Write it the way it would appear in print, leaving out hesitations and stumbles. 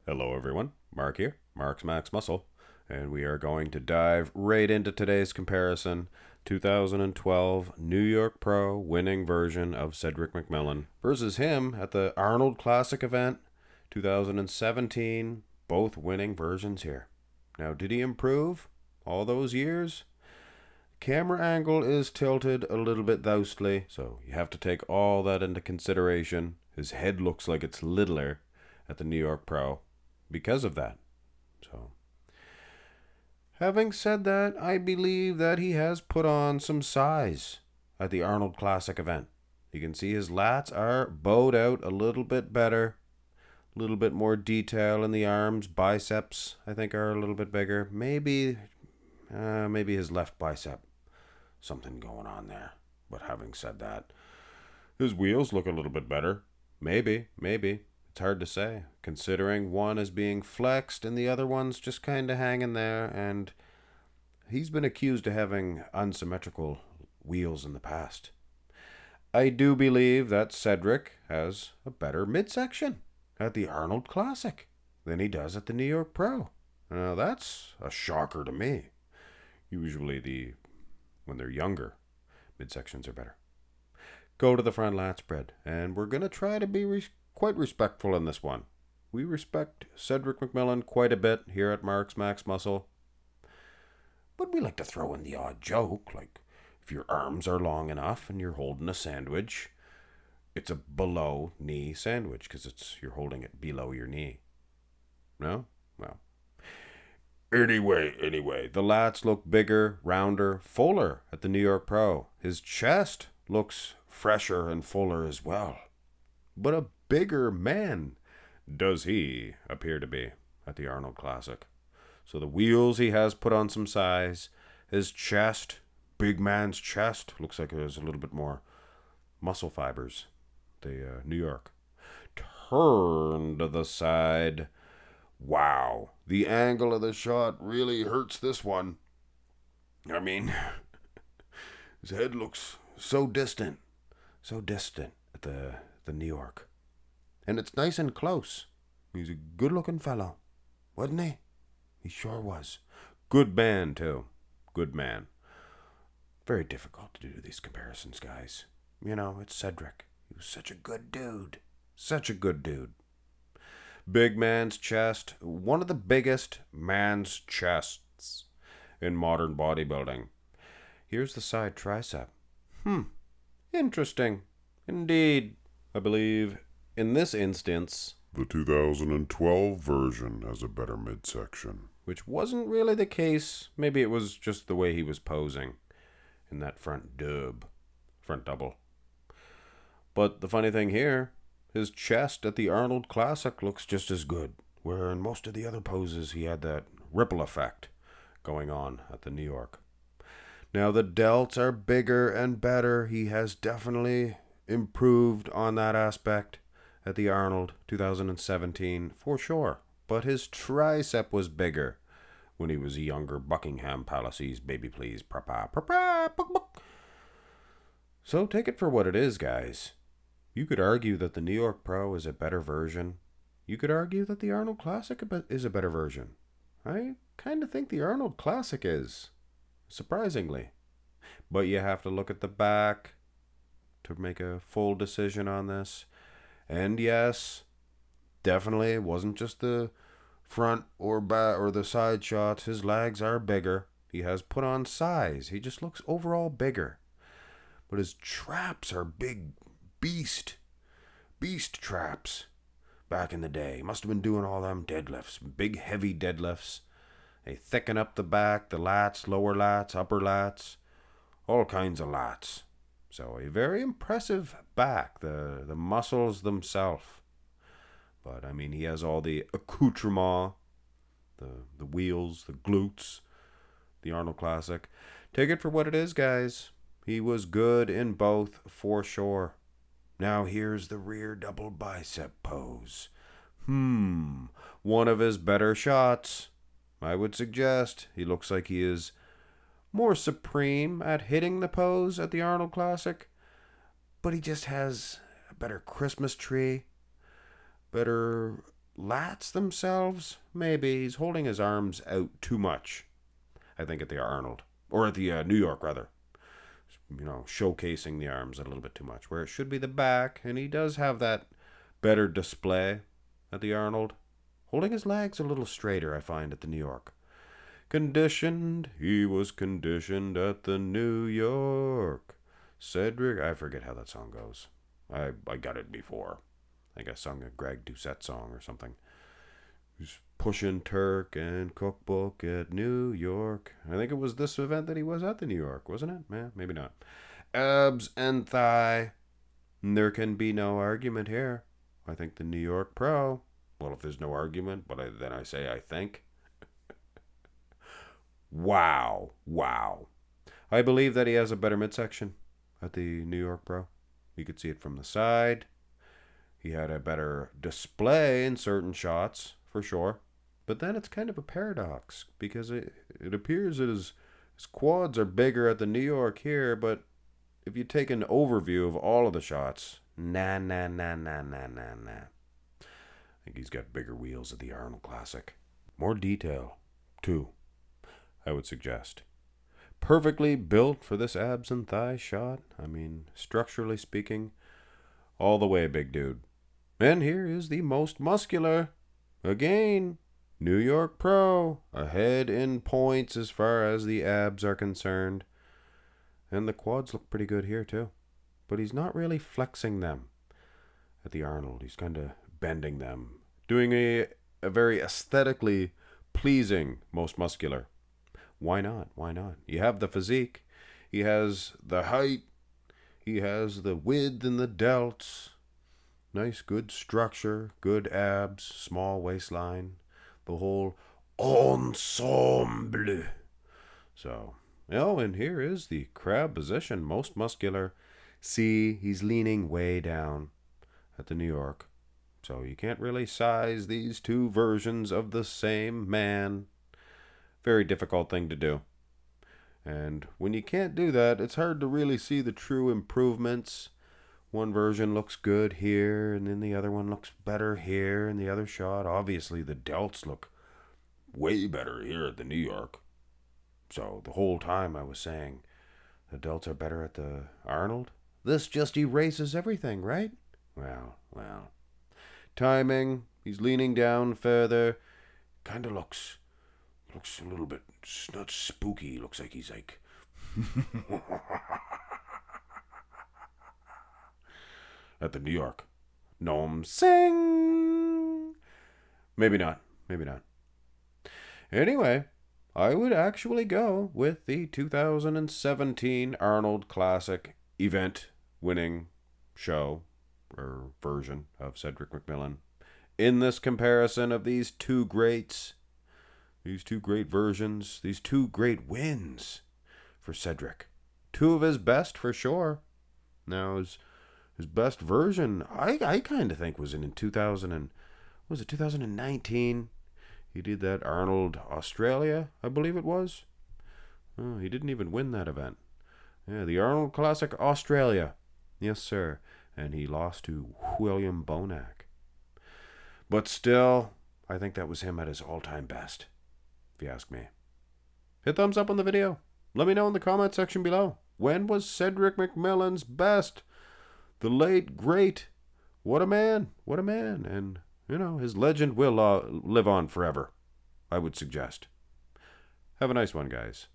Hello everyone, Mark here, Mark's Max Muscle, and we are going to dive right into today's comparison. 2012 New York Pro winning version of Cedric McMillan versus him at the Arnold Classic event 2017, both winning versions here. Now, did he improve all those years? Camera angle is tilted a little bit thoustly, so you have to take all that into consideration. His head looks like it's littler at the New York Pro because of that. So, having said that, I believe that he has put on some size at the Arnold Classic event. You can see his lats are bowed out a little bit better, a little bit more detail in the arms. Biceps, I think, are a little bit bigger. Maybe his left bicep, something going on there. But having said that, his wheels look a little bit better. Maybe. It's hard to say, considering one is being flexed and the other one's just kind of hanging there, and he's been accused of having unsymmetrical wheels in the past. I do believe that Cedric has a better midsection at the Arnold Classic than he does at the New York Pro. Now, that's a shocker to me. Usually when they're younger, midsections are better. Go to the front lat spread, and we're going to try to be quite respectful in this one. We respect Cedric McMillan quite a bit here at Mark's Max Muscle, but we like to throw in the odd joke, like if your arms are long enough and you're holding a sandwich, it's a below knee sandwich because you're holding it below your knee. No? Well. Anyway, the lats look bigger, rounder, fuller at the New York Pro. His chest looks fresher and fuller as well. But a bigger man does he appear to be at the Arnold Classic. So the wheels, he has put on some size. His chest, big man's chest, looks like there's a little bit more muscle fibers. The New York. Turn to the side. Wow, the angle of the shot really hurts this one. I mean, his head looks so distant at the New York. And it's nice and close. He's a good-looking fellow, wasn't he? He sure was. Good man, too. Good man. Very difficult to do these comparisons, guys. You know, it's Cedric. He was such a good dude. Such a good dude. Big man's chest. One of the biggest man's chests in modern bodybuilding. Here's the side tricep. Interesting. Indeed. I believe in this instance, the 2012 version has a better midsection. Which wasn't really the case. Maybe it was just the way he was posing in that front double. But the funny thing here, his chest at the Arnold Classic looks just as good, where in most of the other poses he had that ripple effect going on at the New York. Now the delts are bigger and better. He has definitely improved on that aspect at the Arnold 2017 for sure. But his tricep was bigger when he was a younger Buckingham Palaces baby please. So take it for what it is, guys. You could argue that the New York Pro is a better version. You could argue that the Arnold Classic is a better version. I kind of think the Arnold Classic is, surprisingly. But you have to look at the back to make a full decision on this. And yes, definitely it wasn't just the front or back or the side shots. His legs are bigger. He has put on size. He just looks overall bigger. But his traps are big beast traps back in the day. He must have been doing all them deadlifts, big heavy deadlifts. They thicken up the back, the lats, lower lats, upper lats, all kinds of lats. So a very impressive back, the muscles themselves. But I mean, he has all the accoutrement, the wheels, the glutes, the Arnold Classic. Take it for what it is, guys. He was good in both for sure. Now here's the rear double bicep pose. One of his better shots. I would suggest he looks like he is more supreme at hitting the pose at the Arnold Classic, but he just has a better Christmas tree, better lats themselves, maybe. He's holding his arms out too much, I think, at the Arnold. Or at the New York, rather. Showcasing the arms a little bit too much. Where it should be the back, and he does have that better display at the Arnold. Holding his legs a little straighter, I find, at the New York. Conditioned, he was conditioned at the New York. Cedric, I forget how that song goes. I got it before. I think I sung a Greg Doucette song or something. He's pushing Turk and Cookbook at New York. I think it was this event that he was at the New York, wasn't it? Yeah, maybe not. Abs and thigh. There can be no argument here. I think the New York Pro. Well, if there's no argument, but then I say I think. Wow. I believe that he has a better midsection at the New York Pro. You could see it from the side. He had a better display in certain shots, for sure. But then it's kind of a paradox, because it appears that his quads are bigger at the New York here, but if you take an overview of all of the shots, nah. I think he's got bigger wheels at the Arnold Classic. More detail, too, I would suggest. Perfectly built for this abs and thigh shot. I mean, structurally speaking, all the way, big dude. And here is the most muscular. Again, New York Pro, ahead in points as far as the abs are concerned. And the quads look pretty good here, too. But he's not really flexing them at the Arnold. He's kind of bending them. Doing a very aesthetically pleasing most muscular. Why not? You have the physique. He has the height. He has the width and the delts. Nice, good structure. Good abs. Small waistline. The whole ensemble. So, and here is the crab position. Most muscular. See, he's leaning way down at the New York. So you can't really size these two versions of the same man. Very difficult thing to do. And when you can't do that, it's hard to really see the true improvements. One version looks good here, and then the other one looks better here in the other shot. Obviously, the delts look way better here at the New York. So the whole time I was saying the delts are better at the Arnold. This just erases everything, right? Well. Timing, he's leaning down further. Kind of looks a little bit, not spooky. Looks like he's like at the New York. Nom sing. Maybe not. Anyway, I would actually go with the 2017 Arnold Classic event winning show or version of Cedric McMillan in this comparison of these two greats. These two great versions, these two great wins for Cedric. Two of his best for sure. Now his best version, I kind of think was in 2019. He did that Arnold Australia, I believe it was. Oh, he didn't even win that event. Yeah, the Arnold Classic Australia. Yes, sir. And he lost to William Bonac. But still, I think that was him at his all-time best, if you ask me. Hit thumbs up on the video. Let me know in the comment section below. When was Cedric McMillan's best? The late, great. What a man. And, his legend will live on forever, I would suggest. Have a nice one, guys.